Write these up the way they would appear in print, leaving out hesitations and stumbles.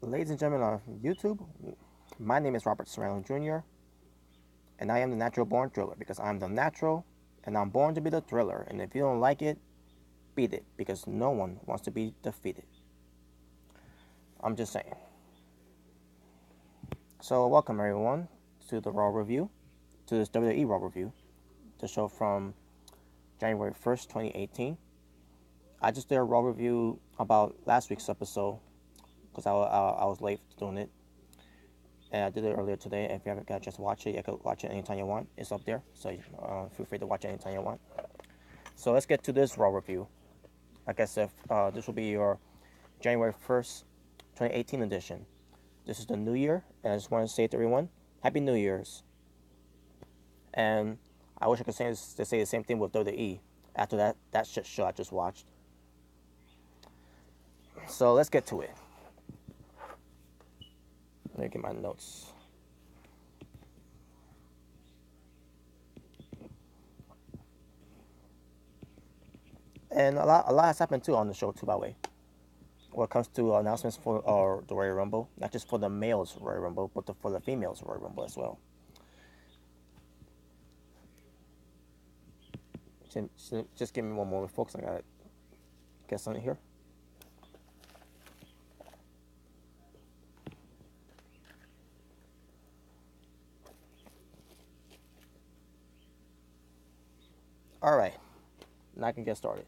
Ladies and gentlemen on YouTube, my name is Robert Serrano Jr., and I am the natural born thriller because I'm the natural and I'm born to be the thriller. And if you don't like it, beat it because no one wants to be defeated. I'm just saying. So, welcome everyone to the Raw review, to this WWE RAW review, the show from January 1st, 2018. I just did a Raw review about last week's episode because I was late doing it. And I did it earlier today. If you haven't got a chance to watch it, you can watch it anytime you want. It's up there, so feel free to watch it anytime you want. So let's get to this Raw review. Like I said, this will be your January 1st, 2018 edition. This is the new year, and I just want to say to everyone, Happy New Year's. And I wish I could say the same thing with WWE after that shit show I just watched. So let's get to it. Let me get my notes. And a lot has happened too on the show too, by the way. When it comes to announcements for the Royal Rumble, not just for the males Royal Rumble, but for the females Royal Rumble as well. Just give me one moment, folks. I gotta get something here. All right, now I can get started.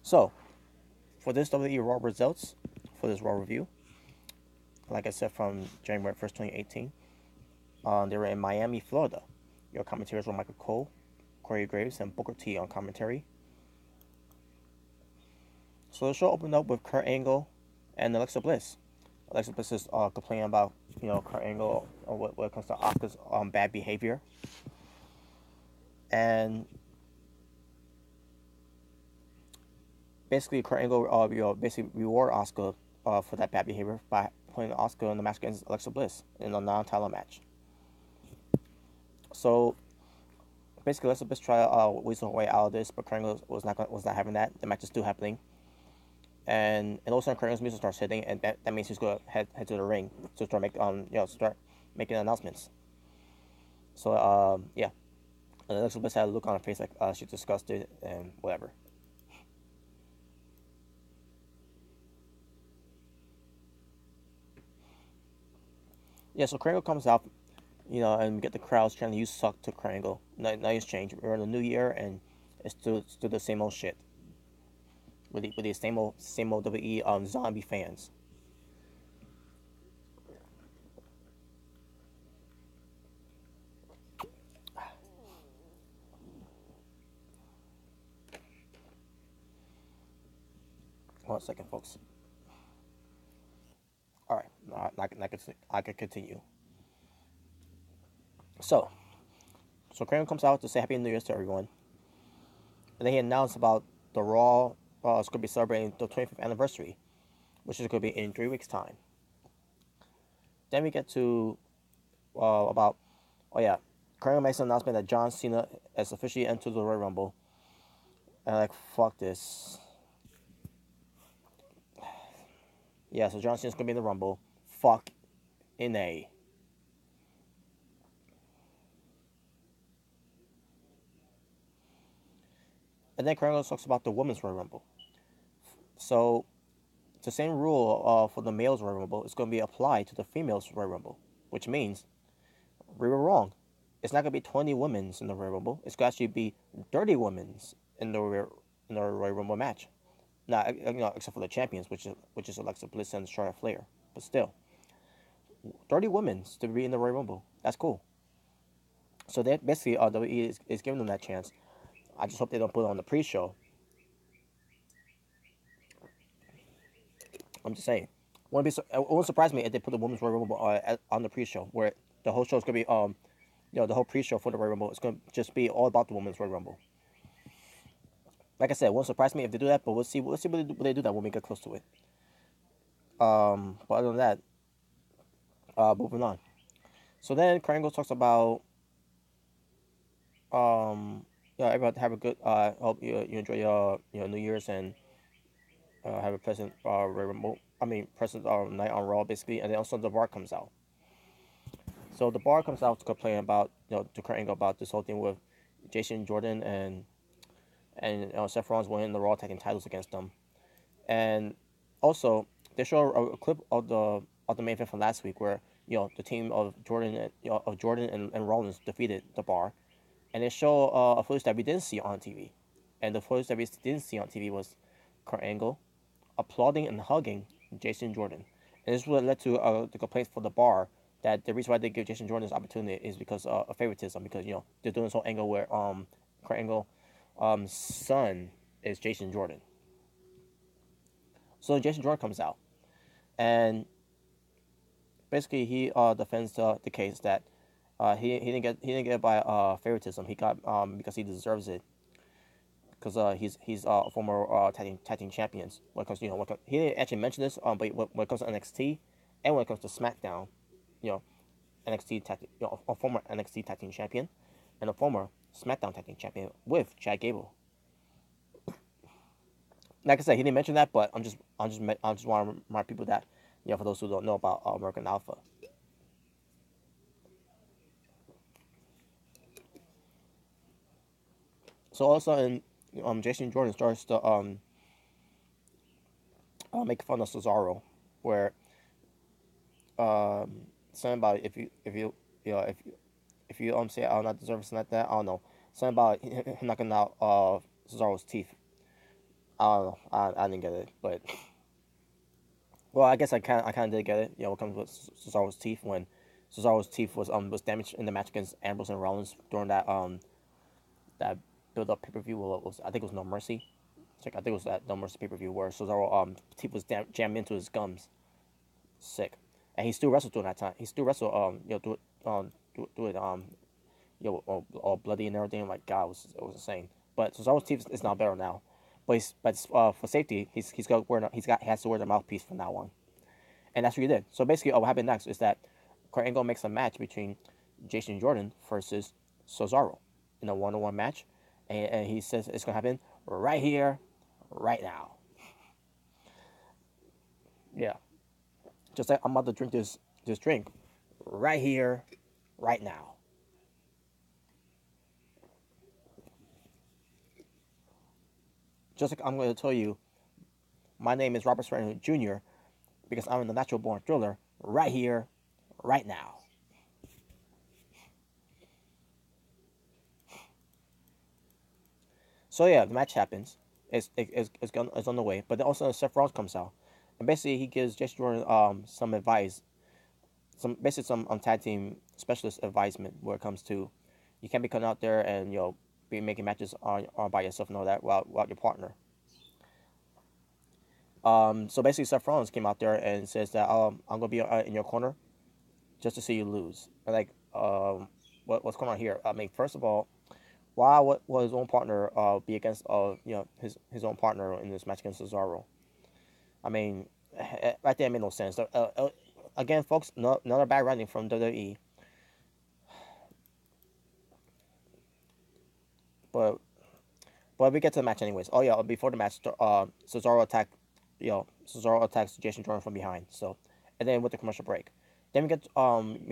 So, for this WWE RAW results, for this RAW review, like I said, from January 1st, 2018, they were in Miami, Florida. Your commentators were Michael Cole, Corey Graves, and Booker T on commentary. So the show opened up with Kurt Angle and Alexa Bliss. Alexa Bliss is complaining about, Kurt Angle when it comes to Asuka's bad behavior. And basically, Kurt Angle basically reward Asuka for that bad behavior by putting Asuka in the match against Alexa Bliss in a non-title match. So basically, Alexa Bliss tried to weasel her way out of this, but Kurt Angle was not having that. The match is still happening. And all of a sudden, Kurt Angle's music starts hitting, and that means he's going to head to the ring to start making announcements. So yeah, and Alexa Bliss had a look on her face like she's disgusted and whatever. Yeah, so Kurt Angle comes out, and we get the crowds trying to use suck to Kurt Angle. Nothing's changed. We're in the new year, and it's still the same old shit. With the same old WWE zombie fans. One second, folks. All right, I can continue. So Kramer comes out to say Happy New Year's to everyone, and then he announced about the Raw. It's going to be celebrating the 25th anniversary, which is going to be in 3 weeks' time. Then we get to about, Kramer makes an announcement that John Cena has officially entered the Royal Rumble. And I'm like, fuck this. Yeah, so John Cena's going to be in the Rumble. Fuck in A. And then Kramer talks about the Women's Royal Rumble. So the same rule for the males Royal Rumble is going to be applied to the females Royal Rumble, which means we were wrong. It's not going to be 20 women's in the Royal Rumble. It's going to actually be 30 women's in the Royal Rumble match. Not except for the champions, which is Alexa Bliss and Charlotte Flair. But still, 30 women's to be in the Royal Rumble. That's cool. So that basically WWE is giving them that chance. I just hope they don't put it on the pre-show. I'm just saying. It won't surprise me if they put the Women's Royal Rumble on the pre-show, where the whole show is going to be the whole pre-show for the Royal Rumble is going to just be all about the Women's Royal Rumble. Like I said, it won't surprise me if they do that, but we'll see what they do that when we get close to it. But other than that, moving on. So then Kurt talks about everybody have a good. Hope you enjoy your New Year's and have a present remote. I mean, present night on Raw basically, and then also the Bar comes out. So the Bar comes out to complain about to Kurt Angle about this whole thing with Jason Jordan and Seth Rollins winning the Raw Tag Team titles against them, and also they show a clip of the main event from last week where the team of Jordan and Rollins defeated the Bar, and they show a footage that we didn't see on TV, and the footage that we didn't see on TV was Kurt Angle applauding and hugging Jason Jordan, and this is what led to the complaints for the Bar that the reason why they give Jason Jordan this opportunity is because of favoritism, because they're doing this whole angle where Kurt Angle son is Jason Jordan. So Jason Jordan comes out, and basically he defends the case that he didn't get it by favoritism. He got because he deserves it, because he's a former tag team champions. When it comes he didn't actually mention this, but when it comes to NXT and when it comes to SmackDown, you know NXT tag, a former NXT tag team champion and a former SmackDown tag team champion with Chad Gable. Like I said, he didn't mention that, but I just want to remind people that for those who don't know about American Alpha. So all of a sudden, Jason Jordan starts to make fun of Cesaro, where something about if you say I'm not deserving something like that, I don't know, something about him knocking out Cesaro's teeth. I don't know, I didn't get it, but well, I guess I kind of did get it. What comes with Cesaro's teeth, when Cesaro's teeth was damaged in the match against Ambrose and Rollins during that build up pay per view. Well, I think it was No Mercy. I think it was that No Mercy pay per view where Cesaro teeth was jammed into his gums. Sick, and he still wrestled during that time. He still wrestled do it all bloody and everything. Like God, it was insane. But Cesaro's teeth is now better now. But for safety, he has to wear the mouthpiece from now on, and that's what he did. So basically, what happened next is that Kurt Angle makes a match between Jason Jordan versus Cesaro in a one-on-one match, and he says it's gonna happen right here, right now. Yeah, just like I'm about to drink this drink right here, right now. Just like I'm going to tell you, my name is Robert Serrano Jr. because I'm the natural born thriller right here, right now. So yeah, the match happens. It's on the way, but then also Seth Rollins comes out, and basically he gives Jason Jordan some advice, some tag team specialist advisement where it comes to you can't be coming out there and be making matches on by yourself and all that without your partner. So basically Seth Rollins came out there and says that I'm gonna be in your corner just to see you lose. And like what's going on here? I mean, first of all, why will his own partner be against his own partner in this match against Cesaro? I mean, right there it made no sense. Again, folks, another bad writing from WWE. But we get to the match anyways. Oh yeah, before the match, Cesaro attacks Jason Jordan from behind. So, and then with the commercial break, then we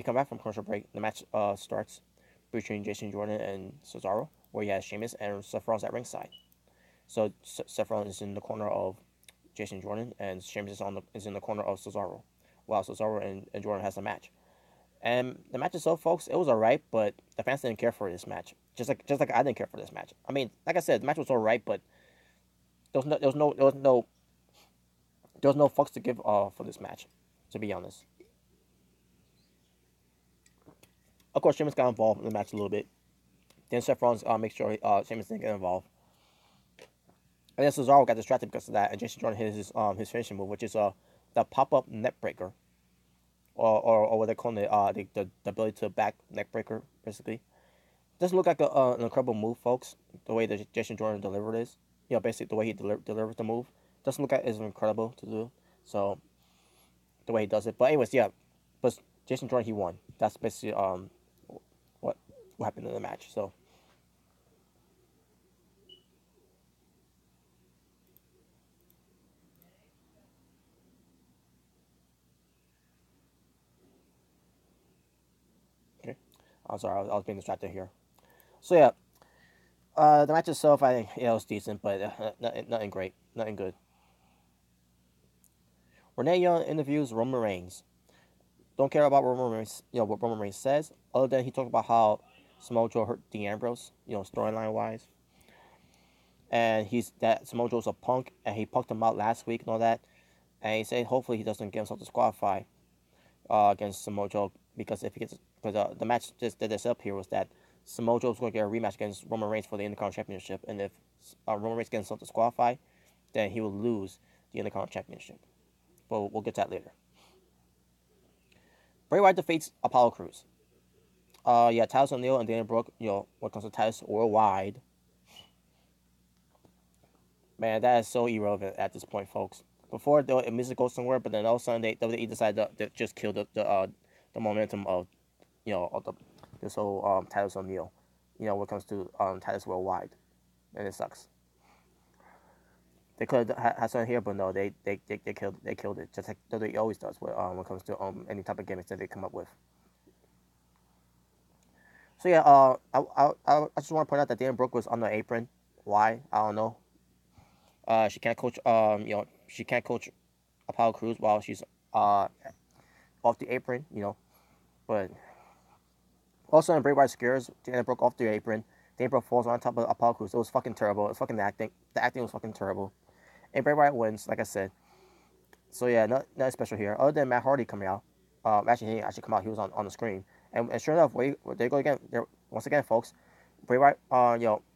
come back from commercial break. The match starts between Jason Jordan and Cesaro, where he has Sheamus and Seth Rollins at ringside. So Seth Rollins is in the corner of Jason Jordan, and Sheamus is in the corner of Cesaro, while Cesaro and Jordan has a match. And the match itself, folks, it was alright, but the fans didn't care for this match. Just like I didn't care for this match. I mean, like I said, the match was alright, but there was no fucks to give for this match, to be honest. Of course, Sheamus got involved in the match a little bit. Then Seth Rollins makes sure Sheamus didn't get involved. And then Cesaro got distracted because of that, and Jason Jordan hit his finishing move, which is the pop up neck breaker, or what they call it, the ability to back neck breaker, basically. Doesn't look like an incredible move, folks. The way that Jason Jordan delivered it, basically the way he delivered the move doesn't look like it's incredible to do. So the way he does it, but anyways, yeah. But Jason Jordan, he won. That's basically what happened in the match. So. I'm sorry, I was being distracted here. So yeah, the match itself, I think it was decent, but nothing great, nothing good. Renee Young interviews Roman Reigns. Don't care about Roman Reigns, what Roman Reigns says, other than he talked about how Samoa Joe hurt Dean Ambrose, storyline wise, and he's that Samoa Joe's a punk, and he punked him out last week and all that, and he said hopefully he doesn't get himself disqualified against Samoa Joe, because if he gets, because the match that they set up here was that Samoa Joe was going to get a rematch against Roman Reigns for the Intercontinental Championship, and if Roman Reigns gets himself disqualified, then he will lose the Intercontinental Championship. But we'll get to that later. Bray Wyatt defeats Apollo Crews. Titus O'Neil and Dana Brooke, when it comes to Titus Worldwide, man, that is so irrelevant at this point, folks. Before it immediately goes somewhere, but then all of a sudden WWE decided to just kill the momentum of this whole Titus O'Neil, when it comes to Titus Worldwide, and it sucks. They could have had something here, but no, they killed it, just like WWE always does when it comes to any type of gimmicks that they come up with. So yeah, I just want to point out that Dana Brooke was on the apron. Why? I don't know. She can't coach. She can't coach Apollo Crews while she's off the apron. But also in Bray Wyatt scares Dana Brooke off the apron. Dana Brooke falls on top of Apollo Crews. It was fucking terrible. It was fucking acting. The acting was fucking terrible. And Bray Wyatt wins, like I said. So yeah, nothing special here. Other than Matt Hardy coming out. Actually, he didn't actually come out. He was on the screen. And sure enough, they go again. Once again, folks. Bray Wyatt,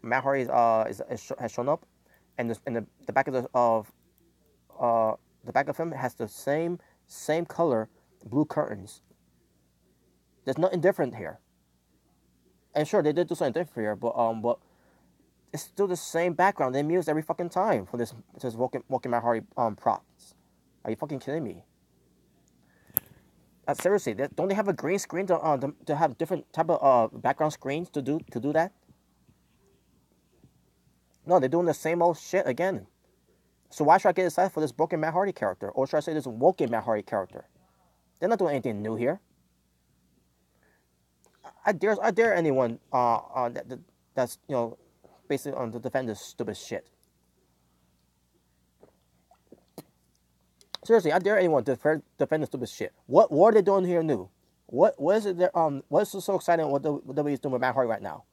Matt Hardy has shown up, and the back of the back of him has the same color blue curtains. There's nothing different here. And sure, they did do something different here, but it's still the same background. They use every fucking time for this walking Matt Hardy props. Are you fucking kidding me? Seriously, don't they have a green screen to have different type of background screens to do that? No, they're doing the same old shit again. So why should I get excited for this broken Matt Hardy character, or should I say this woken Matt Hardy character? They're not doing anything new here. I dare anyone that's basically to defend this stupid shit. Seriously, I dare anyone to defend this stupid shit. What are they doing here new? What is it? What is so exciting? What WWE is doing with Matt Hardy right now?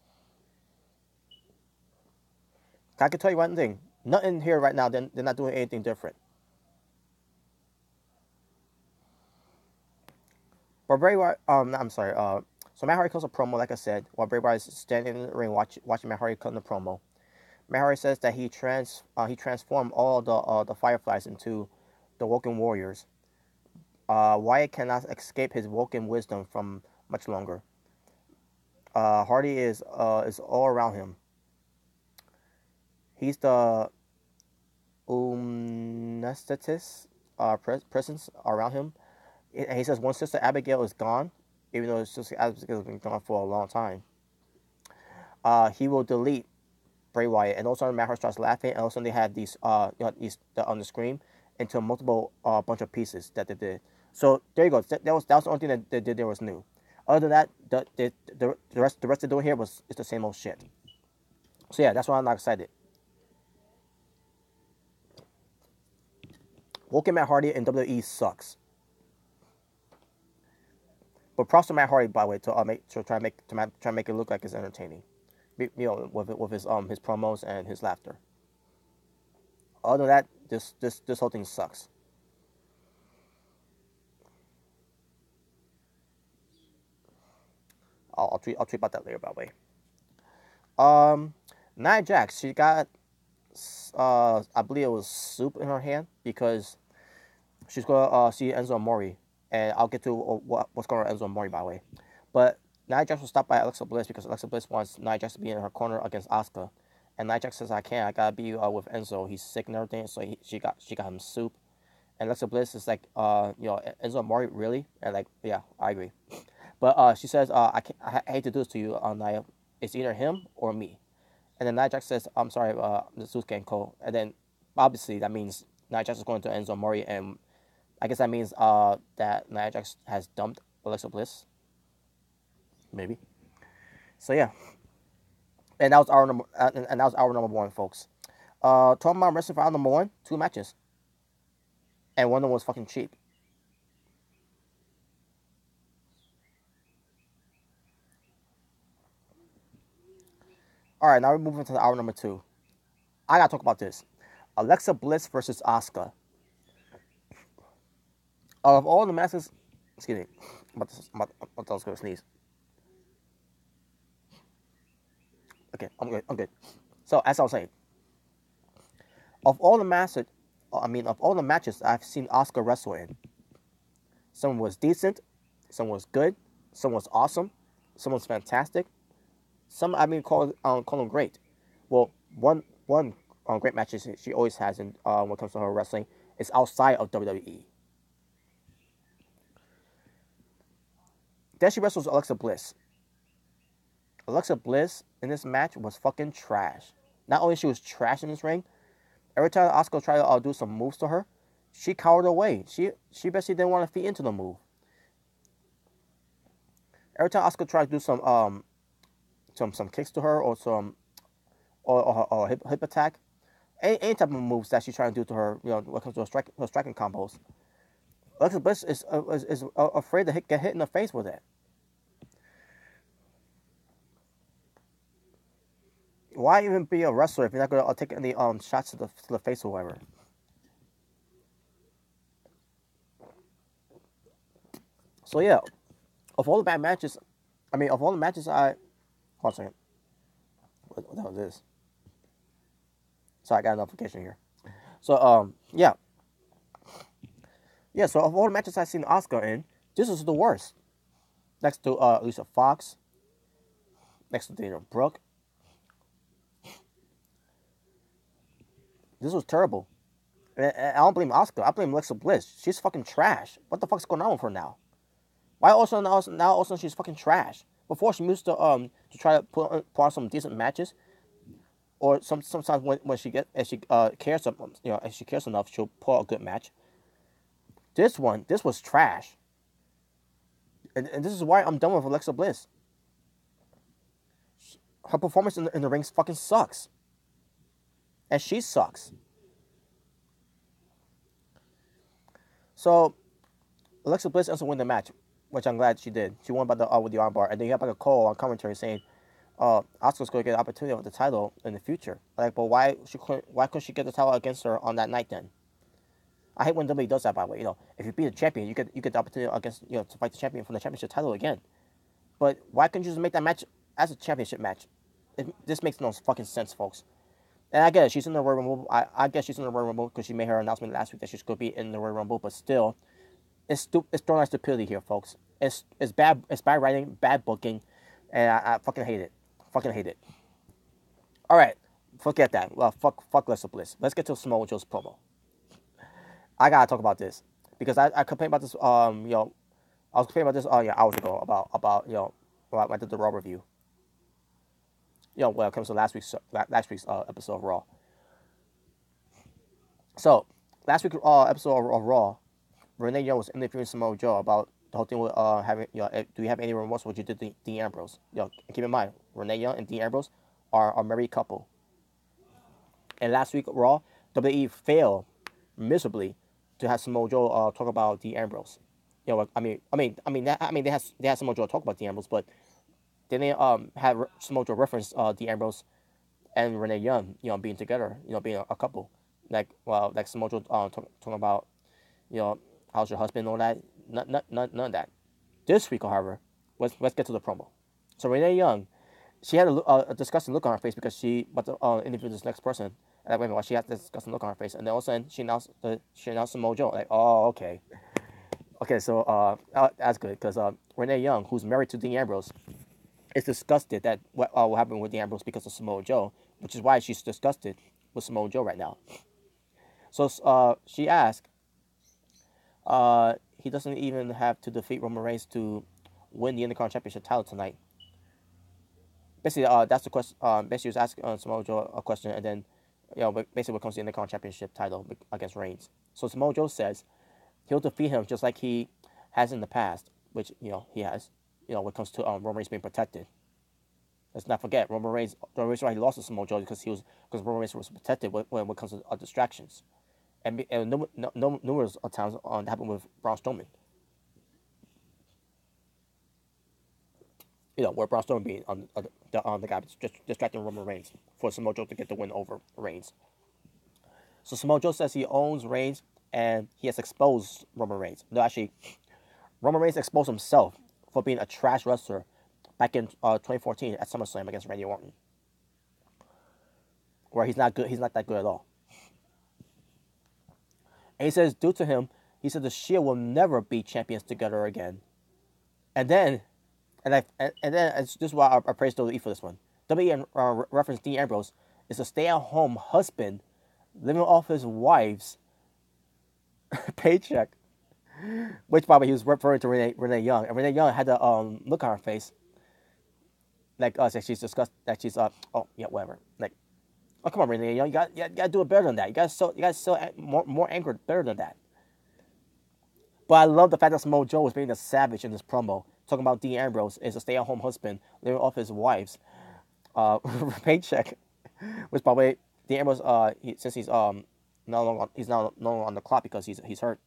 I can tell you one thing. Nothing here right now. They're not doing anything different. But Bray Wyatt, I'm sorry. So Matt Hardy calls a promo, like I said, while Bray Wyatt is standing in the ring watching Matt Hardy cut the promo. Matt Hardy says that he transformed all the Fireflies into the Woken Warriors. Wyatt cannot escape his Woken wisdom from much longer. Hardy is all around him. He's the Umnestatis presence around him. And he says one Sister Abigail is gone, even though Sister Abigail has been gone for a long time. He will delete Bray Wyatt, and also Matt Hardy starts laughing, and also they had these on the screen into multiple bunch of pieces that they did. So there you go. That was the only thing that they did there was new. Other than that, the rest they're doing here is the same old shit. So yeah, that's why I'm not excited. Woken Matt Hardy in WWE sucks. But props to Matt Hardy, by the way, to try to make it look like it's entertaining, with his promos and his laughter. Other than that, this whole thing sucks. I'll tweet about that later, by the way. Nia Jax, she got I believe it was soup in her hand because she's gonna see Enzo Amore, and I'll get to what's going on with Enzo Amore, by the way. But Nia Jax was stopped by Alexa Bliss because Alexa Bliss wants Nia Jax to be in her corner against Asuka, and Nia Jax says I can't. I gotta be with Enzo. He's sick and everything, so she got him soup. And Alexa Bliss is like, Enzo Amore, really? And like, yeah, I agree. But she says, I hate to do this to you, Nia. It's either him or me. And then Nia Jax says, I'm sorry, the Zeus can't call. And then obviously that means Nia Jax is going to Enzo Amore, and I guess that means that Nia Jax has dumped Alexa Bliss. Maybe. So yeah, and that was our number, and that was our number one, folks. Talking about wrestling for our number one, 2 matches, and one of them was fucking cheap. All right, now we're moving to our number two. I gotta talk about this. Alexa Bliss versus Asuka. Of all the matches, excuse me, I'm about to sneeze. Okay, I'm good. I'm good. So as I was saying, of all the matches, of all the matches I've seen Asuka wrestle in, some was decent, some was good, some was awesome, some was fantastic. Some call them great. Well, one great match she always has in when it comes to her wrestling is outside of WWE. Then she wrestles Alexa Bliss. Alexa Bliss in this match was fucking trash. Not only she was trash in this ring, every time Asuka tried to do some moves to her, she cowered away. She basically didn't want to feed into the move. Every time Asuka tried to do some kicks to her or some or hip attack, any type of moves that she's trying to do to her, when it comes to her striking combos, Alexa Bliss is afraid to get hit in the face with it. Why even be a wrestler if you're not going to take any shots to the face or whatever? So yeah, of all the bad matches, of all the matches hold on a second. What the hell is this? Sorry, I got a notification here. So yeah. Yeah, so of all the matches I've seen Asuka in, this is the worst. Next to Lisa Fox, next to Dana Brooke. This was terrible. And I don't blame Asuka. I blame Alexa Bliss. She's fucking trash. What the fuck's going on with her now? Why also now she's fucking trash? Before she used to try to put on some decent matches, or sometimes when she cares if she cares enough, she'll pull a good match. This was trash. And this is why I'm done with Alexa Bliss. Her performance in the ring fucking sucks. And she sucks. So, Alexa Bliss ends up winning the match, which I'm glad she did. She won by with the armbar. And then you have like a call on commentary saying, Asuka's going to get an opportunity with the title in the future. Like, but why couldn't she get the title against her on that night then? I hate when WWE does that, by the way. If you beat a champion, you get the opportunity against to fight the champion for the championship title again. But why couldn't you just make that match as a championship match? This makes no fucking sense, folks. And I get it, she's in the Royal Rumble. I guess she's in the Royal Rumble because she made her announcement last week that she's going to be in the Royal Rumble. But still, it's throwing stupidity here, folks. It's bad writing, bad booking, and I fucking hate it. Fucking hate it. All right, forget that. Well, fuck Alexa Bliss. Let's get to Samoa Joe's promo. I gotta talk about this because I complained about this. I was complaining about this hours ago about when I did the Raw review. When it comes to last week's episode of Raw. So last week's episode of Raw, Renee Young was interviewing Samoa Joe about the whole thing with having do you have any remorse for what you did to Dean Ambrose? Keep in mind, Renee Young and Dean Ambrose are a married couple. And last week Raw, WWE failed miserably to have Samoa Joe talk about Dean Ambrose. They had Samoa Joe talk about Dean Ambrose, but then they had Samoa Joe reference Dean Ambrose and Renee Young, being together, being a couple. Like Samoa Joe talking about, how's your husband and all that. None of that. This week, however, let's get to the promo. So Renee Young, she had a disgusting look on her face because she about to interview this next person. And wait a minute, she had this disgusting look on her face, and then all of a sudden she announced Samoa Joe. Like, oh, okay. Okay, so that's good because Renee Young, who's married to Dean Ambrose, is disgusted that what happened with Dean Ambrose because of Samoa Joe, which is why she's disgusted with Samoa Joe right now. So she asked, he doesn't even have to defeat Roman Reigns to win the Intercontinental Championship title tonight. Basically, that's the question. Basically, she was asking Samoa Joe a question, and then, basically, what comes to the Intercontinental Championship title against Reigns. So Samoa Joe says he'll defeat him just like he has in the past, which he has. When it comes to Roman Reigns being protected. Let's not forget Roman Reigns. The reason why he lost to Samoa Joe because Roman Reigns was protected when it comes to distractions, and numerous times that happened with Braun Strowman. Where Braun Strowman being on the guy just distracting Roman Reigns for Samoa Joe to get the win over Reigns. So Samoa Joe says he owns Reigns and he has exposed Roman Reigns. No, actually, Roman Reigns exposed himself for being a trash wrestler back in 2014 at SummerSlam against Randy Orton, where he's not good. He's not that good at all. And he says, due to him, he said the Shield will never be champions together again. And then this is why I praise WWE for this one. WWE referenced Dean Ambrose is a stay-at-home husband living off his wife's paycheck. Which, by the way, he was referring to Renee Young. And Renee Young had the look on her face. Like, that she's disgusted, that she's, oh, yeah, whatever. Like, oh, come on, Renee Young, you gotta do it better than that. You gotta show more anger better than that. But I love the fact that Samoa Joe was being a savage in this promo, talking about Dean Ambrose is a stay-at-home husband living off his wife's paycheck. Which, by the way, Dean Ambrose, since he's no longer on the clock because he's hurt.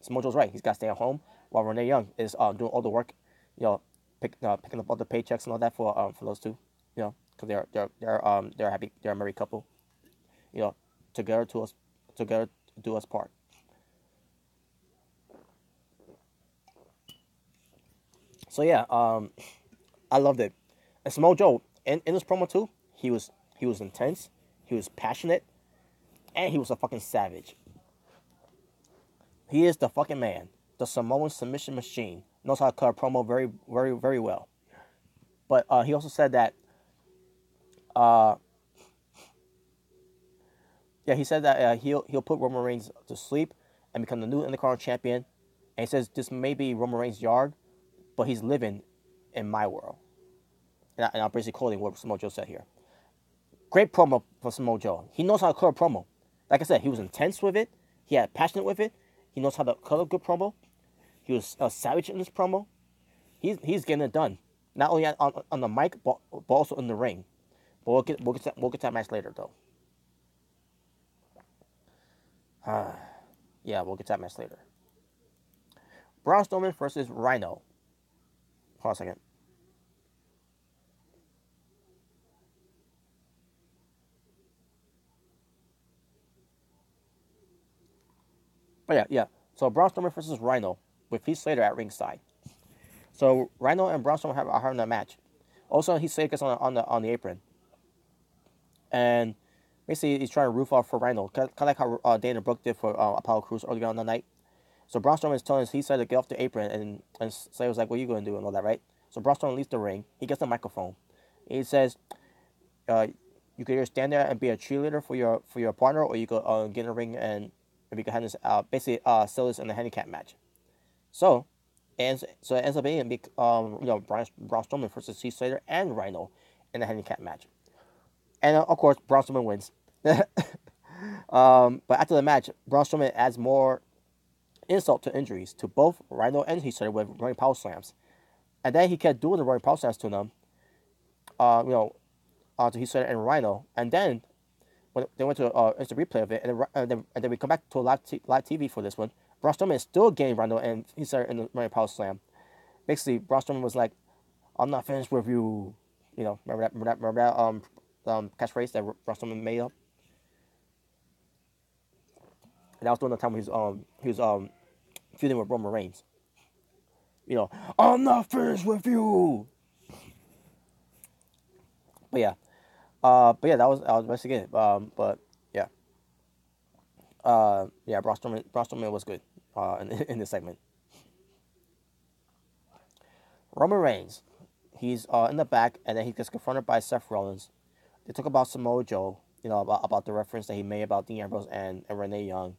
Samoa Joe's right. He's got to stay at home while Renee Young is doing all the work, picking up all the paychecks and all that for those two, because they're happy, they're a married couple, together do us part. So yeah, I loved it. And Samoa Joe in this promo too, he was intense, he was passionate, and he was a fucking savage. He is the fucking man. The Samoan submission machine. Knows how to cut a promo very, very, very well. But he also said that, he said that he'll put Roman Reigns to sleep and become the new Intercontinental Champion. And he says this may be Roman Reigns' yard, but he's living in my world. And I'm basically quoting what Samoa Joe said here. Great promo for Samoa Joe. He knows how to cut a promo. Like I said, he was intense with it. He had passionate with it. He knows how to cut a good promo. He was savage in this promo. He's getting it done. Not only on the mic, but also in the ring. But we'll get to that match later, though. Yeah, we'll get to that match later. Braun Strowman versus Rhino. Hold on a second. But yeah. So Braun Strowman versus Rhino with Heath Slater at ringside. So Rhino and Braun Strowman are having a match. Also, Heath Slater gets on the apron, and basically he's trying to roof off for Rhino, kind of like how Dana Brooke did for Apollo Crews earlier on the night. So Braun Strowman is telling Heath Slater to get off the apron, and Slater was like, "What are you going to do?" and all that, right? So Braun Strowman leaves the ring. He gets the microphone. He says, "You could either stand there and be a cheerleader for your partner, or you could get in the ring and we could have this basically settle this in a handicap match." So it ends up being Braun Strowman versus Heath Slater and Rhino in a handicap match, and of course Braun Strowman wins. But after the match, Braun Strowman adds more insult to injuries to both Rhino and Heath Slater with running power slams, and then he kept doing the running power slams to them, to Heath Slater and Rhino, and then when they went to instant replay of it, and then we come back to live TV for this one. Braun Strowman is still getting Rhino and Heath Slater in the running power slam. Basically, Braun Strowman was like, "I'm not finished with you." Remember that catchphrase that Braun Strowman made up. And that was during the time he was feuding with Roman Reigns. I'm not finished with you. But yeah, that was basically it. But yeah, Braun Strowman was good in this segment. Roman Reigns, he's in the back, and then he gets confronted by Seth Rollins. They talk about Samoa Joe, about the reference that he made about Dean Ambrose and Renee Young.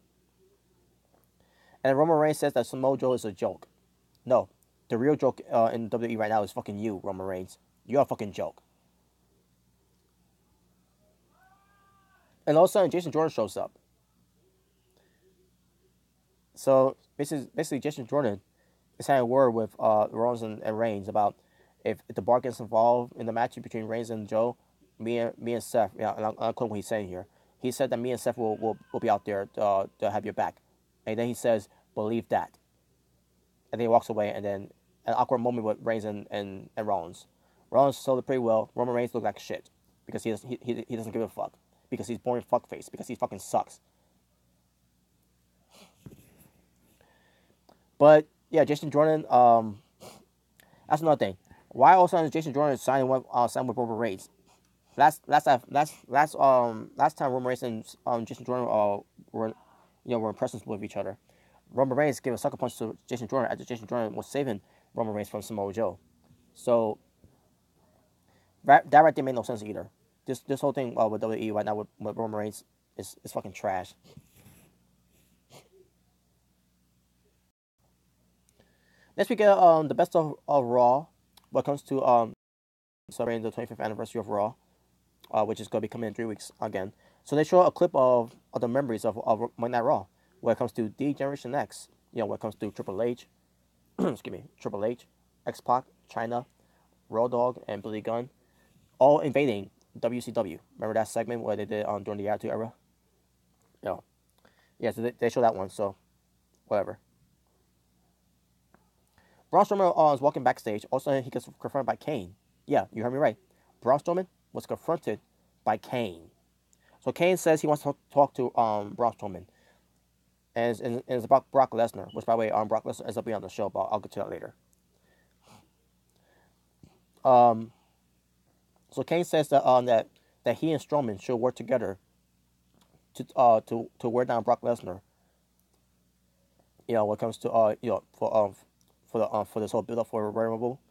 And Roman Reigns says that Samoa Joe is a joke. No, the real joke in WWE right now is fucking you, Roman Reigns. You're a fucking joke. And all of a sudden, Jason Jordan shows up. So basically, Jason Jordan is having a word with Rollins and Reigns about, if the Bar gets involved in the match between Reigns and Joe, me and Seth, yeah, and I'll quote what he's saying here. He said that me and Seth will be out there to have your back, and then he says, "Believe that," and then he walks away, and then an awkward moment with Reigns and Rollins. Rollins sold it pretty well. Roman Reigns looked like shit because he doesn't give a fuck because he's born fuckface because he fucking sucks. But yeah, Jason Jordan. That's another thing. Why all of a sudden is Jason Jordan signing with Robert Reigns? Last time Roman Reigns and Jason Jordan were in presence with each other. Roman Reigns gave a sucker punch to Jason Jordan after Jason Jordan was saving Roman Reigns from Samoa Joe. So that right there made no sense either. This whole thing with WWE right now with Roman Reigns is fucking trash. Next we get the best of Raw. When it comes to celebrating the 25th anniversary of Raw, which is going to be coming in 3 weeks again. So they show a clip of the memories of Monday Night Raw. When it comes to D Generation X, when it comes to Triple H, excuse me, Triple H, X Pac, China, Road Dogg, and Billy Gunn, all invading WCW. Remember that segment where they did during the Attitude Era? Yeah, so they show that one. So whatever. Braun Strowman is walking backstage. Also, he gets confronted by Kane. Yeah, you heard me right. Braun Strowman was confronted by Kane. So Kane says he wants to talk to Braun Strowman. And it's about Brock Lesnar, which, by the way, Brock Lesnar ends up being on the show, but I'll get to that later. So Kane says that he and Strowman should work together to wear down Brock Lesnar. When it comes to for this whole build up for Royal Rumble,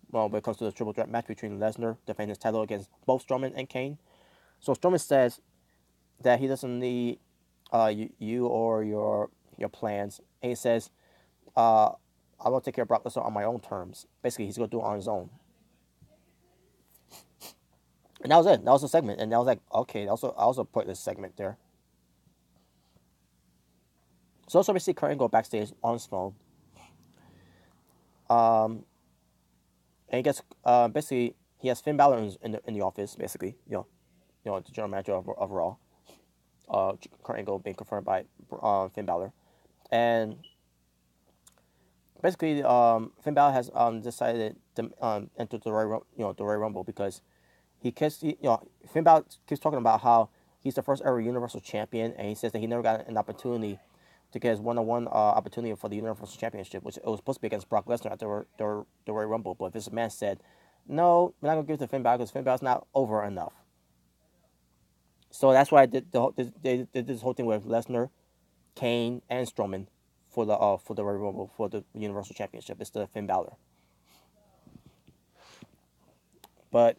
when it comes to the triple threat match between Lesnar defending his title against both Strowman and Kane. So Strowman says that he doesn't need you or your plans, and he says, "I will take care of Brock Lesnar on my own terms." Basically, he's gonna do it on his own. And that was it. That was the segment, and I was like, okay, I also put this segment there. So we see Kurt Angle backstage on his phone. And he gets basically he has Finn Balor in the office, basically, the general manager of Raw. Kurt Angle being confirmed by Finn Balor, and basically Finn Balor has decided to enter the Royal Rumble because Finn Balor keeps talking about how he's the first ever Universal Champion, and he says that he never got an opportunity to get his one-on-one opportunity for the Universal Championship, which it was supposed to be against Brock Lesnar at the Royal Rumble. But this man said, no, we're not going to give it to Finn Balor because Finn Balor's not over enough. So that's why they did this whole thing with Lesnar, Kane, and Strowman for the Royal Rumble for the Universal Championship instead of Finn Balor. But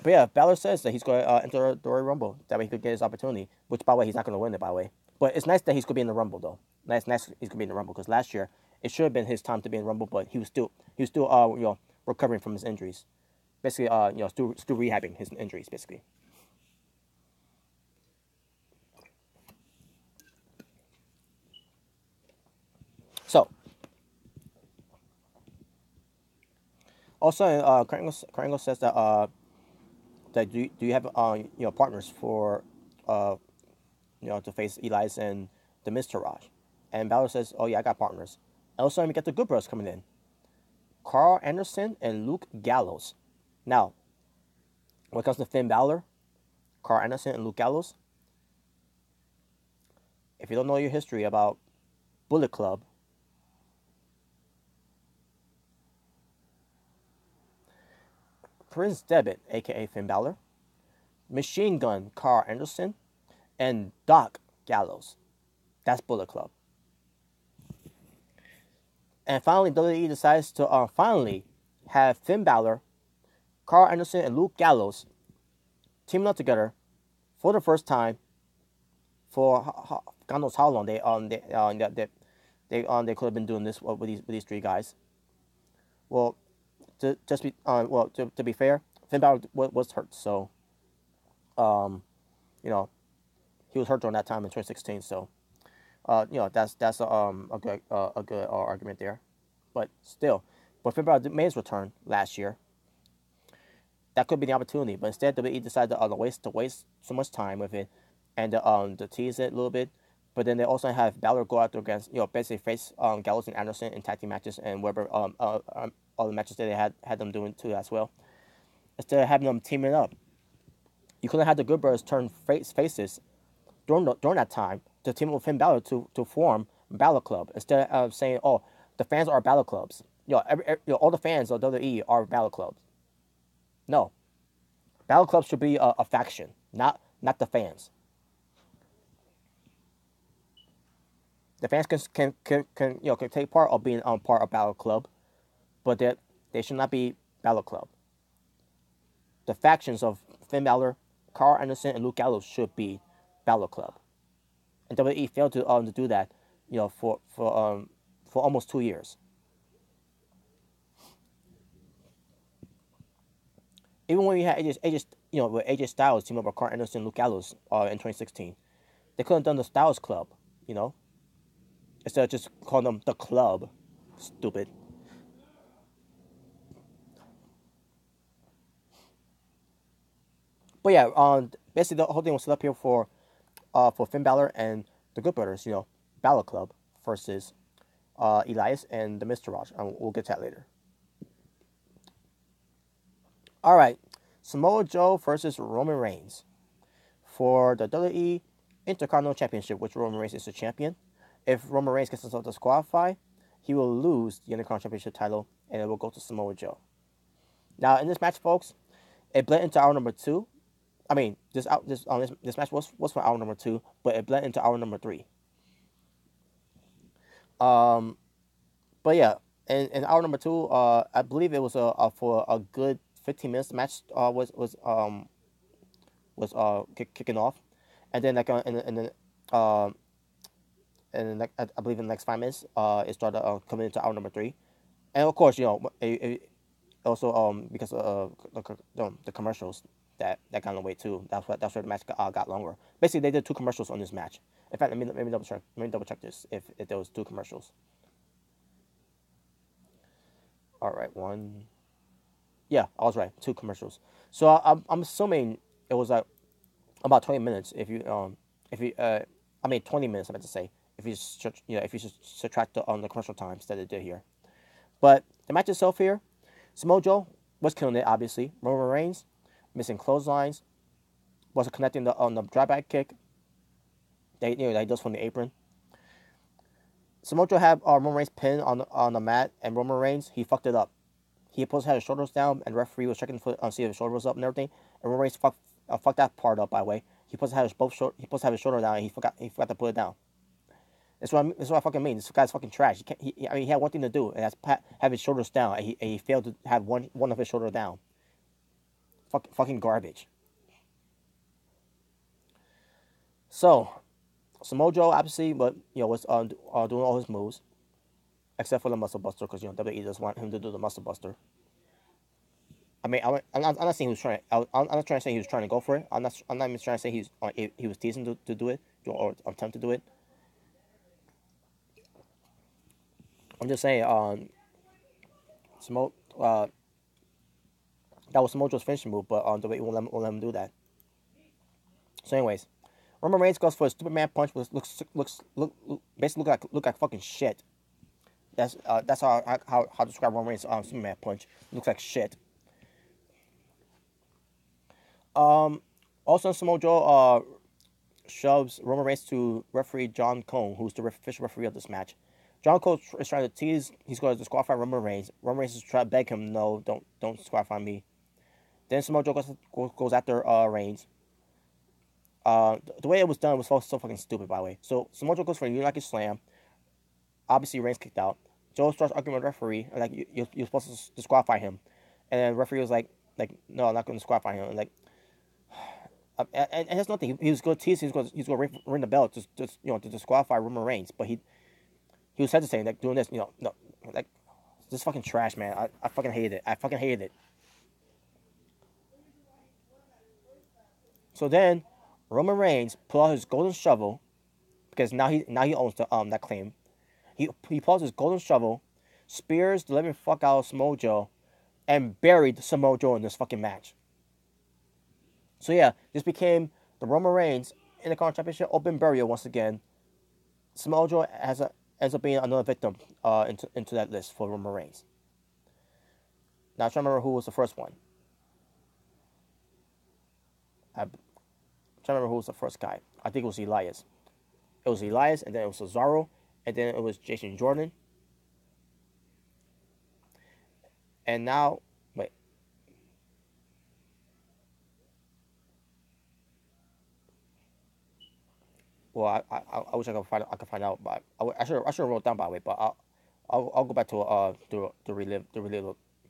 yeah, Balor says that he's going to enter the Royal Rumble. That way he could get his opportunity. Which, by the way, he's not going to win it, by the way. But it's nice that he's going to be in the Rumble, though. Nice he's going to be in the Rumble. Because last year, it should have been his time to be in the Rumble, but he was still recovering from his injuries. Basically, still rehabbing his injuries, basically. So, also, Kurt Angle says that do you have partners for to face Elias and the Miztourage, and Balor says, oh yeah, I got partners. And also, we get the Good Brothers coming in, Carl Anderson and Luke Gallows. Now, when it comes to Finn Balor, Carl Anderson and Luke Gallows, if you don't know your history about Bullet Club, Prince Devitt, aka Finn Balor, Machine Gun Carl Anderson, and Doc Gallows. That's Bullet Club. And finally, WWE decides to finally have Finn Balor, Carl Anderson, and Luke Gallows teaming up together for the first time for God knows how long they could have been doing this with these three guys. Well, to be fair, Finn Balor was hurt, so he was hurt during that time in 2016. So that's a good argument there, but still, But Finn Balor made his return last year. That could be the opportunity, but instead WWE decided to waste so much time with it, and to tease it a little bit. But then they also have Balor go out there against, basically face Gallows and Anderson in tag team matches, and whatever all the matches that they had them doing too as well. Instead of having them teaming up, you could have had the Good Brothers turn faces during that time to team up with Finn Balor to form Balor Club, instead of saying, oh, the fans are Balor Clubs. All the fans of WWE are Balor Clubs. No, Balor Club should be a faction, not the fans. The fans can take part of being part of Balor Club, but they should not be Balor Club. The factions of Finn Balor, Carl Anderson, and Luke Gallows should be Balor Club, and WWE failed to do that, for almost 2 years. Even when we had AJ Styles team up with Carl Anderson and Luke Gallows in 2016, they could have done the Styles Club, instead of just calling them the Club. Stupid. But yeah, basically the whole thing was set up here for Finn Balor and the Good Brothers, Balor Club versus Elias and the Mr. Raj. We'll get to that later. All right, Samoa Joe versus Roman Reigns for the WWE Intercontinental Championship, which Roman Reigns is the champion. If Roman Reigns gets himself disqualified, he will lose the Intercontinental Championship title, and it will go to Samoa Joe. Now, in this match, folks, it bled into hour number 2. I mean, this match was for hour number 2, but it bled into hour number 3. But yeah, in hour number 2, I believe it was for a good 15 minutes. The match was kicking off, and then I believe in the next 5 minutes, it started coming into hour number 3, and of course, it also because of the commercials that got in the way too. That's where the match got longer. Basically, they did 2 commercials on this match. In fact, let me double check. Let me double check this if there was 2 commercials. All right, 1. Yeah, I was right. 2 commercials. So I'm assuming it was like about 20 minutes. If you 20 minutes. I meant to say if you subtract the commercial times that it did here. But the match itself here, Samoa Joe was killing it. Obviously, Roman Reigns missing clotheslines, wasn't connecting the drawback kick. That he does from the apron. Samoa Joe had Roman Reigns pinned on the mat, and Roman Reigns, he fucked it up. He supposed to have his shoulders down, and the referee was checking to see if his shoulder was up and everything. And Roman Reigns fucked that part up, by the way. He supposed to have his shoulder down, and he forgot to put it down. That's what I fucking mean. This guy's fucking trash. He had one thing to do, and that's have his shoulders down, and he failed to have one of his shoulder down. Fucking garbage. So, Samoa Joe obviously, was doing all his moves, except for the Muscle Buster, because WWE doesn't want him to do the Muscle Buster. I mean, I'm not saying he was trying. I'm not trying to say he was trying to go for it. I'm not even trying to say he was teasing to do it or attempt to do it. I'm just saying, that was Samoa Joe's finishing move, but WWE won't let him do that. So, anyways, Roman Reigns goes for a Superman punch, which basically look like fucking shit. That's how to describe Roman Reigns' Superman punch. Looks like shit. Also, Samoa Joe shoves Roman Reigns to referee John Cone, who's the official referee of this match. John Cone is trying to tease. He's going to disqualify Roman Reigns. Roman Reigns is trying to beg him, no, don't disqualify me. Then Samoa Joe goes after Reigns. The way it was done was so fucking stupid, by the way. So Samoa Joe goes for a United Slam. Obviously, Reigns kicked out. Joe starts arguing with the referee, like you're supposed to disqualify him, and then the referee was like no, I'm not going to disqualify him. And that's nothing. He was going to tease. He's going to ring the bell to disqualify Roman Reigns, but he was hesitating, like doing this, no, like this fucking trash, man. I fucking hated it. I fucking hated it. So then Roman Reigns pulled out his golden shovel, because now he owns that claim. He pulls his golden shovel spears the living fuck out of Samoa Joe, and buried Samoa Joe in this fucking match. So yeah, this became the Roman Reigns Intercontinental Championship Open Burial once again. Samoa Joe ends up being another victim into that list for Roman Reigns. Now I'm trying to remember who was the first one. I'm trying to remember who was the first guy. I think it was Elias. It was Elias, and then it was Cesaro, and then it was Jason Jordan. And now, wait. Well, I wish I could find out, but I should have wrote down by the way. But I'll go back to relive.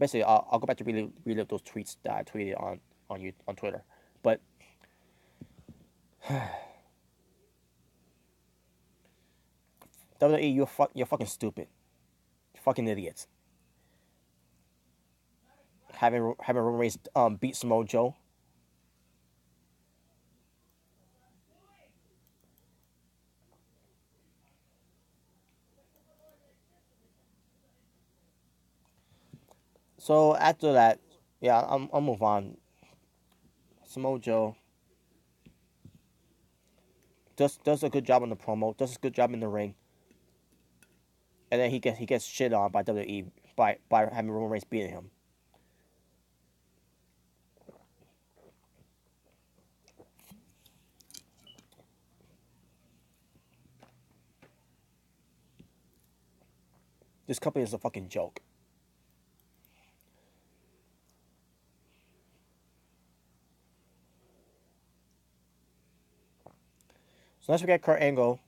Basically, I'll go back to relive those tweets that I tweeted on Twitter. But WWE, you're fucking stupid. You're fucking idiots. Having Roman Reigns beat Samoa Joe. So after that, yeah, I'll move on. Samoa Joe does a good job on the promo, does a good job in the ring, and then he gets shit on by WWE by having Roman Reigns beating him. This company is a fucking joke. So next we get Kurt Angle.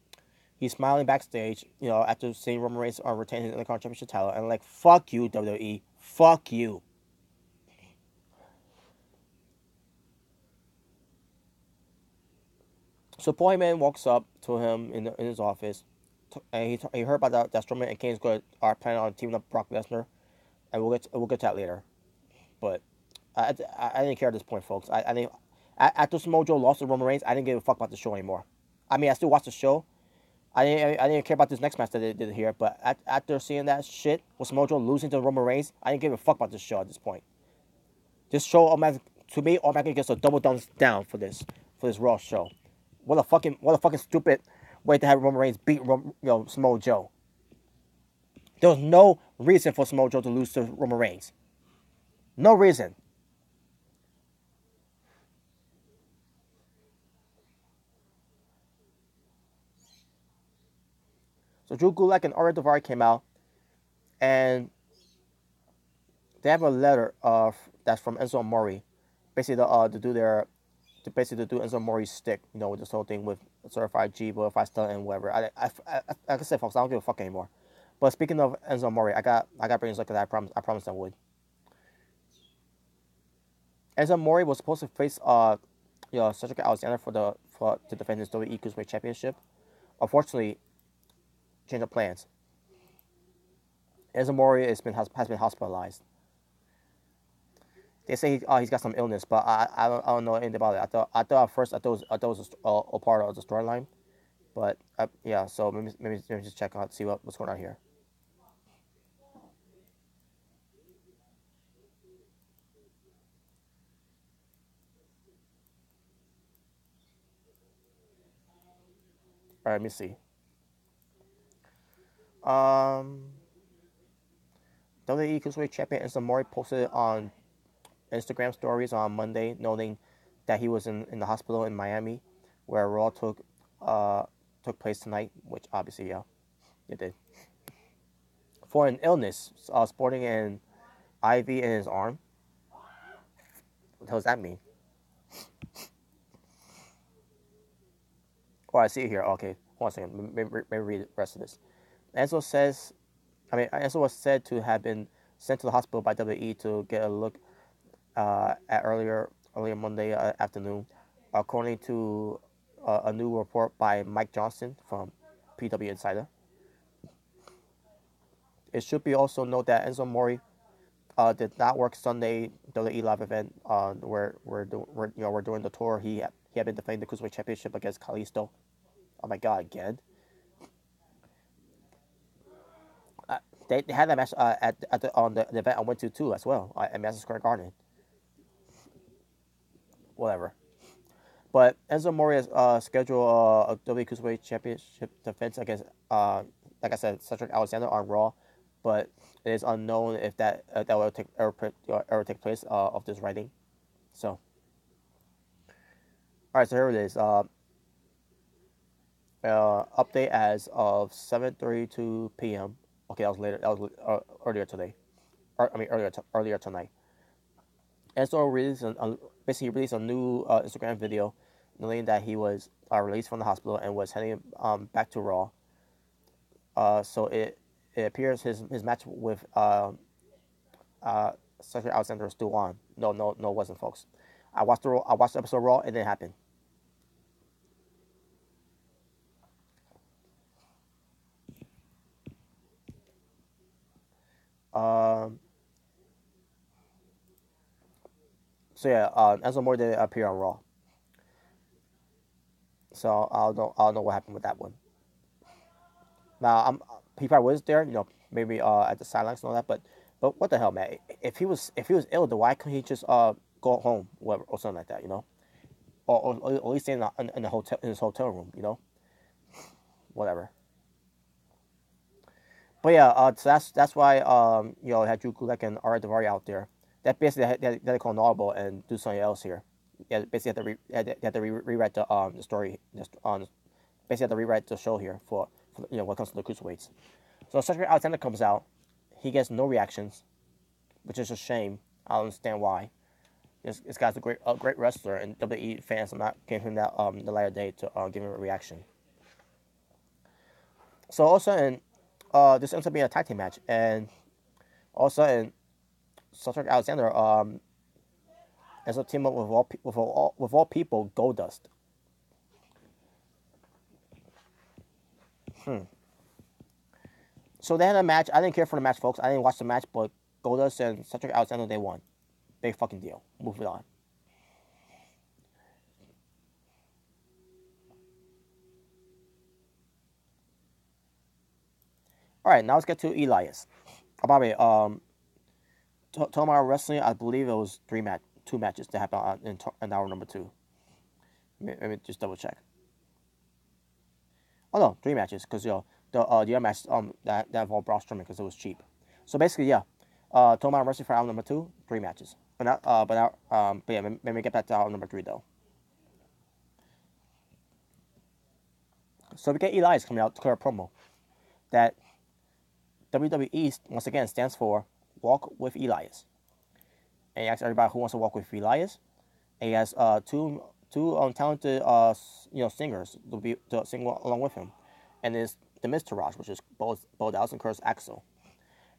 He's smiling backstage, after seeing Roman Reigns retain his Intercontinental Championship title, and like, fuck you, WWE, fuck you. So Paul Heyman walks up to him in his office, and he heard about that Strowman and Kane's are planning on teaming up Brock Lesnar, and we'll get to that later. But I didn't care at this point, folks. I didn't. After Samoa Joe lost to Roman Reigns, I didn't give a fuck about the show anymore. I mean, I still watched the show. I didn't care about this next match that they did here, but after seeing that shit with Samoa Joe losing to Roman Reigns, I didn't give a fuck about this show at this point. This show automatically gets a double thumbs down for this Raw show. What a fucking stupid way to have Roman Reigns beat Samoa Joe. There was no reason for Samoa Joe to lose to Roman Reigns. No reason. So Drew Gulak and Ariya Daivari came out, and they have a letter that's from Enzo Amore, basically to do Enzo Amore's stick, with this whole thing with certified G, verified stunt, and whatever. Like I said, folks, I don't give a fuck anymore. But speaking of Enzo Amore, I got bring this up because I promised I would. Enzo Amore was supposed to face Cedric Alexander to defend his WWE Cruiserweight Championship. Unfortunately, change of plans. Enzo Amore has been hospitalized. They say he's got some illness, but I don't know anything about it. I thought at first it was a part of the storyline, but yeah. So maybe just check out, see what's going on here. All right, let me see. WWE Cruiserweight Champion Enzo Amore posted on Instagram stories on Monday, noting that he was in the hospital in Miami, where Raw took place tonight, which obviously, yeah, it did. For an illness, sporting an IV in his arm. What the hell does that mean? Oh, I see it here. Okay, hold on a second. Maybe read the rest of this. Enzo was said to have been sent to the hospital by WWE to get a look at earlier Monday afternoon, according to a new report by Mike Johnson from PW Insider. It should be also noted that Enzo Amore did not work Sunday WWE live event where we're doing the tour. He had been defending the Cruiserweight Championship against Kalisto. Oh my God, again. They had that match on the event I went to too as well at Madison Square Garden. Whatever. But Enzo More's schedule a WWE Cruiserweight Championship defense against, like I said, Cedric Alexander on Raw, but it is unknown if that will ever take place of this writing. So, all right, so here it is. Update as of 7:32 p.m. Okay, that was later. That was earlier today. Earlier tonight. Enzo basically released a new Instagram video, knowing that he was released from the hospital and was heading back to Raw. So it appears his match with Cedric Alexander is still on. No, it wasn't, folks. I watched the episode of Raw. It didn't happen. So yeah, Enzo More didn't appear on Raw. So I don't know what happened with that one. Now he probably was there, maybe at the sidelines and all that. But what the hell, man? If he was ill, then why couldn't he just go home, or something like that, or at least stay in his hotel room, whatever. But yeah, so that's why I had Drew Gulak and Ara Daivari out there. That basically they had to call an audible and do something else here. Yeah, basically had to rewrite the story. Basically had to rewrite the show here for when it comes to the cruiserweights. So Cedric Alexander comes out, he gets no reactions, which is a shame. I don't understand why. This guy's a great wrestler, and WWE fans are not giving him that the light of day to give him a reaction. So all of a sudden, this ends up being a tag team match, and all of a sudden, Cedric Alexander ends up teaming up with all people Goldust. So they had a match. I didn't care for the match, folks. I didn't watch the match, but Goldust and Cedric Alexander, they won. Big fucking deal. Move it on. All right, now let's get to Elias. By the way, Tomorrow Wrestling, I believe it was two matches that happened in hour number 2. Let me just double check. Oh no, 3 matches, because the other match that involved Braun Strowman because it was cheap. So basically, yeah, Tomorrow Wrestling for hour number 2, 3 matches. But yeah, let me get back to hour number 3 though. So we get Elias coming out to clear a promo that WWE once again stands for Walk with Elias. And he asks everybody who wants to walk with Elias. And he has two talented singers to sing along with him. And it's the Miztourage, which is both Bo Dallas and Curtis Axel.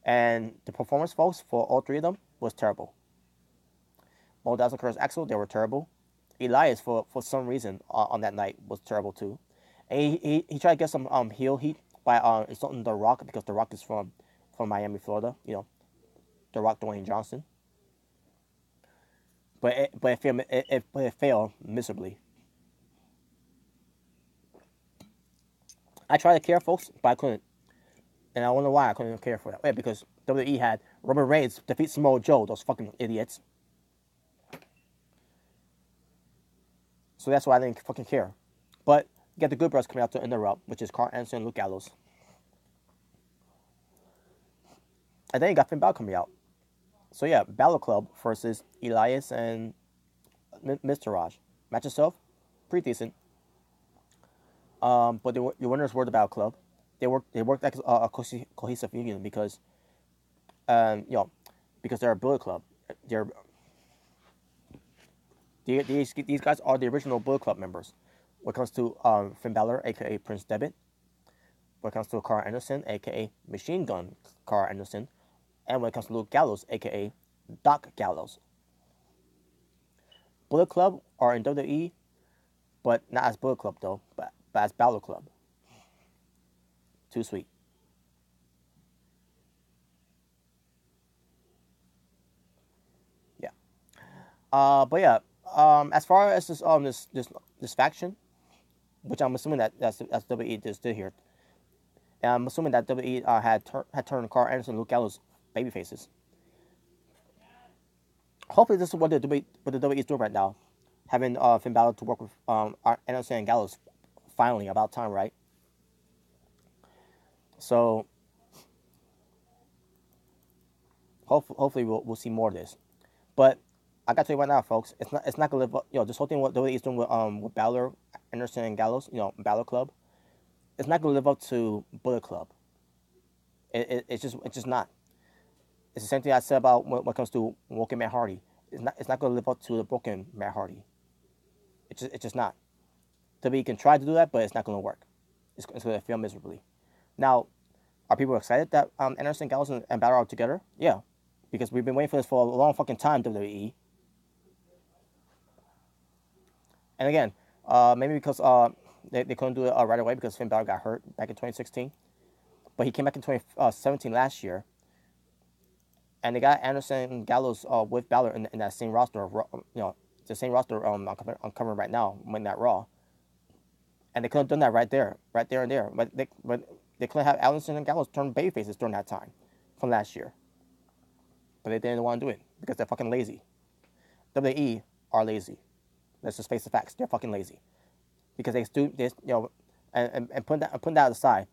And the performance, folks, for all 3 of them was terrible. Bo Dallas and Curtis Axel, they were terrible. Elias, for some reason on that night, was terrible too. And he tried to get some heel heat by insulting The Rock, because The Rock is from Miami, Florida. The Rock, Dwayne Johnson. But it failed miserably. I tried to care, folks, but I couldn't. And I wonder why I couldn't care for that. Yeah, because WWE had Roman Reigns defeat Samoa Joe, those fucking idiots. So that's why I didn't fucking care. But you got the Good Brothers coming out to interrupt, which is Carl Anderson and Luke Gallows. And then you got Finn Balor coming out. So yeah, Bálor Club versus Elias and Miztourage. Match itself, pretty decent. But your winners were the Bálor Club. They worked like a cohesive union because, because they're a Bullet Club. These guys are the original Bullet Club members. When it comes to Finn Balor, aka Prince Devitt. When it comes to Carl Anderson, aka Machine Gun Carl Anderson. And when it comes to Luke Gallows, a.k.a. Doc Gallows. Bullet Club are in WWE, but not as Bullet Club, though, but as Bálor Club. Too sweet. Yeah. But yeah, as far as this faction, which I'm assuming that's WWE did here, And I'm assuming that WWE had turned Carl Anderson and Luke Gallows baby faces. Hopefully, this is what the WWE is doing right now, having Finn Balor to work with Anderson and Gallows. Finally, about time, right? So hopefully we'll see more of this. But I gotta tell you right now, folks, it's not gonna live up. This whole thing what WWE is doing with Balor, Anderson, and Gallows, Balor Club, it's not gonna live up to Bullet Club. It's just not. It's the same thing I said about when it comes to Woken Matt Hardy. It's not gonna live up to the broken Matt Hardy. It's just not. WWE can try to do that, but it's not gonna work. It's gonna fail miserably. Now, are people excited that Anderson, Gallows, and Balor are together? Yeah, because we've been waiting for this for a long fucking time, WWE. And again, maybe because they couldn't do it right away because Finn Balor got hurt back in 2016. But he came back in 2017 last year. And they got Anderson and Gallows with Balor in that same roster. The same roster I'm covering right now, Monday Night Raw. And they could have done that right there and there. But they couldn't have Anderson and Gallows turn babyfaces during that time from last year. But they didn't want to do it because they're fucking lazy. WWE are lazy. Let's just face the facts. They're fucking lazy. Because and putting that aside,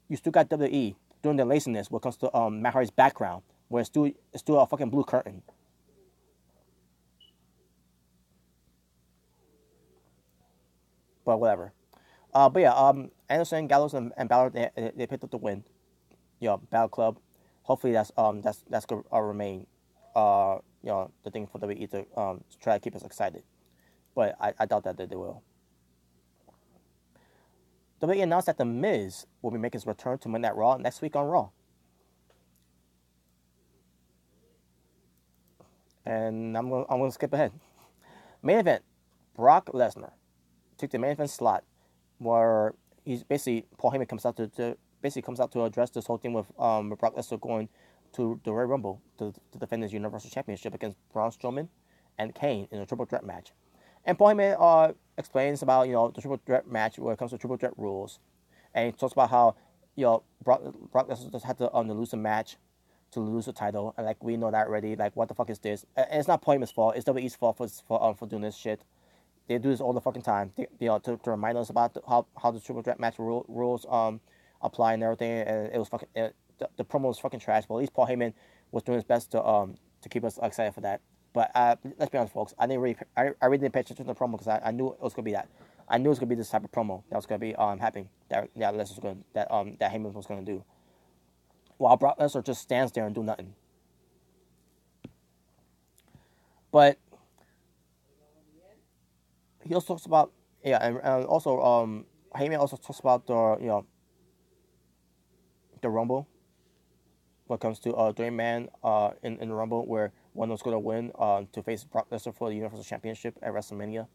you still got WWE doing their laziness when it comes to Matt Hardy's background, where it's still a fucking blue curtain. But whatever. But yeah, Anderson, Gallows, and Balor they picked up the win. Battle Club. Hopefully that's gonna remain the thing for WWE to try to keep us excited. But I doubt that they will. WWE announced that The Miz will be making his return to Monday Night Raw next week on Raw. And I'm gonna skip ahead. Main event: Brock Lesnar took the main event slot, where he's basically Paul Heyman comes out to address this whole thing with Brock Lesnar going to the Royal Rumble to defend his Universal Championship against Braun Strowman and Kane in a triple threat match. And Paul Heyman explains about the triple threat match when it comes to triple threat rules, and he talks about how Brock Lesnar just had to lose a match to lose the title, and like we know that already. Like, what the fuck is this? And it's not Paul Heyman's fault. It's WWE's fault for doing this shit. They do this all the fucking time. To remind us about how the triple threat match rules apply and everything. And it was fucking the promo was fucking trash. But at least Paul Heyman was doing his best to keep us excited for that. But let's be honest, folks. I really didn't pay attention to the promo because I knew it was gonna be that. I knew it was gonna be this type of promo that was gonna be happening. That Heyman was gonna do. While Brock Lesnar just stands there and do nothing. But he also talks about and also Heyman also talks about the Rumble. When it comes to Dream Man in the Rumble, where one was going to win to face Brock Lesnar for the Universal Championship at WrestleMania.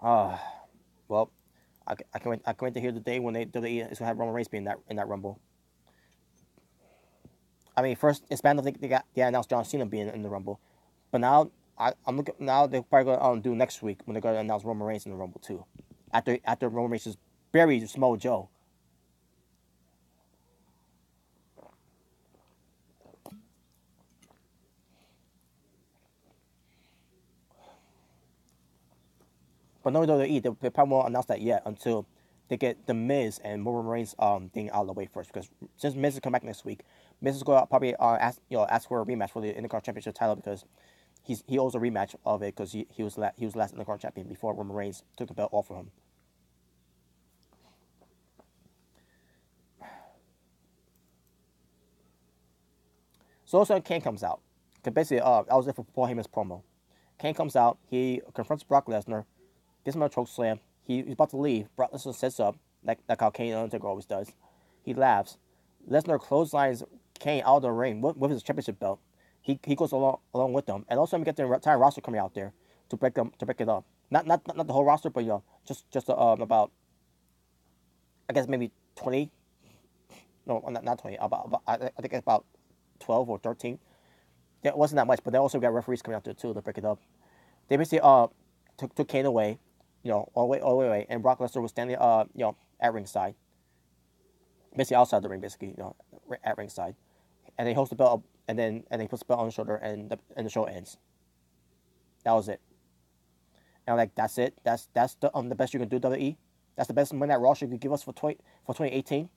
Well, I can't wait to hear the day when WWE is going to have Roman Reigns be in that Rumble. I mean, first it's bad enough they announced John Cena being in the Rumble, but now I'm looking. Now they're probably going to do next week when they're going to announce Roman Reigns in the Rumble too, after Roman Reigns just buried Samoa Joe. But no WWE, they probably won't announce that yet until they get the Miz and Roman Reigns thing out of the way first. Because since Miz is coming back next week, Miz is going to probably ask for a rematch for the Intercontinental Championship title because he owes a rematch of it because he was last Intercontinental Champion before Roman Reigns took the belt off of him. So also Kane comes out. Because basically, I was there for Paul Heyman's promo. Kane comes out. He confronts Brock Lesnar. Gets him a choke slam. He's about to leave. Brock Lesnar sets up, like how Kane and Undertaker always does. He laughs. Lesnar clotheslines Kane out of the ring with his championship belt. He goes along with them, and also we get the entire roster coming out there to break it up. Not the whole roster, but just about, I guess maybe 20. No, not 20. I think it's about 12 or 13. It wasn't that much, but they also got referees coming out there too to break it up. They basically took Kane away, all the way away, and Brock Lesnar was standing at ringside, basically outside the ring, basically, at ringside, and they host the belt up, and he puts the belt on the shoulder, and the show ends. That was it. And I'm like, that's it. That's the best you can do, WWE. That's the best Monday Night Raw you could give us for 2018.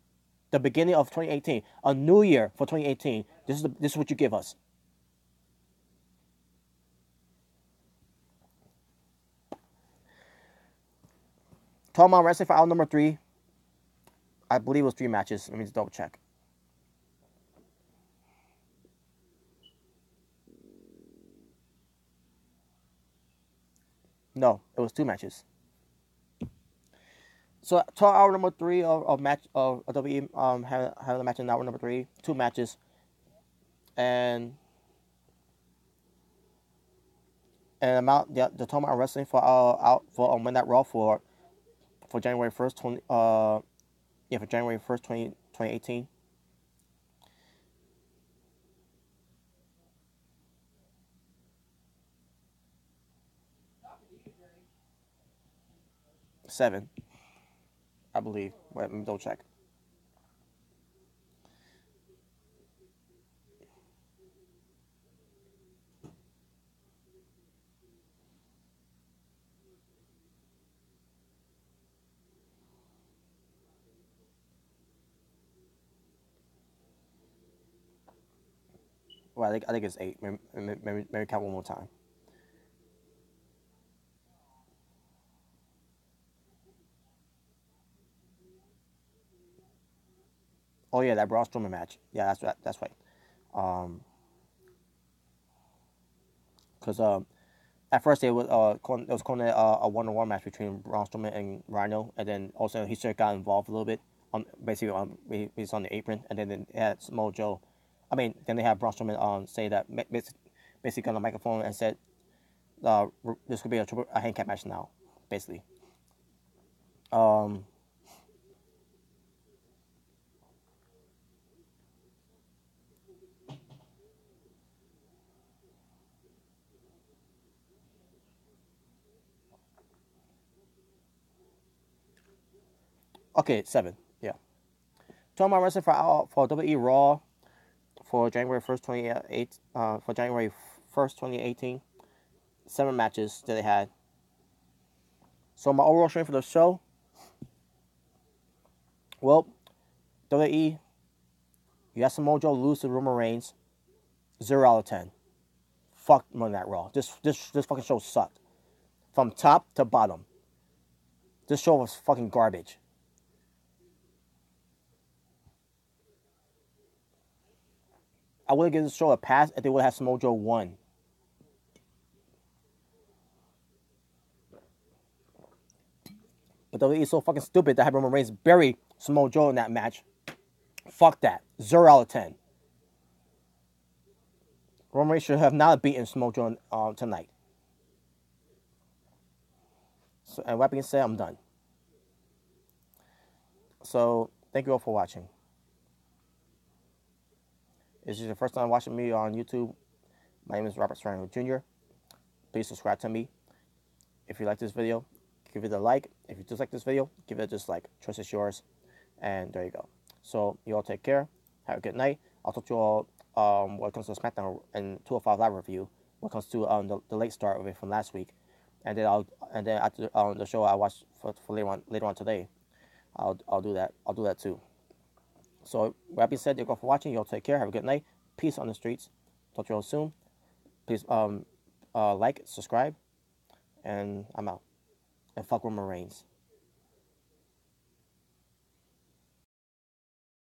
The beginning of 2018, a new year for 2018. This is what you give us. Talking about wrestling for hour number 3. I believe it was 3 matches. Let me just double check. No, it was 2 matches. So, talk hour number 3 of WWE having a match in hour number 3, 2 matches, and amount the talking about wrestling for out for Monday Night Raw for January 1st, for January 1st, 2018. Seven, I believe. Wait, let me double check. Well, I think it's 8. Maybe count one more time. Oh yeah, that Braun Strowman match. Yeah, that's right. Because at first it was calling it a 1-on-1 match between Braun Strowman and Rhino, and then also he sort of got involved a little bit basically he's on the apron, and then they had Samoa Joe. Then they had Braun Strowman say that basically on the microphone and said this could be a handicap match now, basically. Okay, 7. Yeah. Talking about wrestling for WWE RAW for January 1st, 2018. 7 matches that they had. So my overall strength for the show, well, WWE, you have Samoa Joe lose to Roman Reigns, 0 out of 10. Fuck Monday Night Raw. This fucking show sucked. From top to bottom. This show was fucking garbage. I would have given this show a pass if they would have had Samoa Joe won. But WWE is so fucking stupid that had Roman Reigns bury Samoa Joe in that match. Fuck that. 0 out of 10. Roman Reigns should have not beaten Samoa Joe tonight. So, and with that being said, I'm done. So, thank you all for watching. If this is your first time watching me on YouTube, my name is Robert Serrano Jr. Please subscribe to me. If you like this video, give it a like. If you dislike this video, give it a dislike. Choice is yours. And there you go. So, you all take care. Have a good night. I'll talk to you all when it comes to the SmackDown and 205 Live review. When it comes to the late start of it from last week. And then after the show I watched for later on today, I'll do that. I'll do that too. So, with that being said, thank you all for watching. You all take care. Have a good night. Peace on the streets. Talk to you all soon. Please like, subscribe, and I'm out. And fuck Roman Reigns.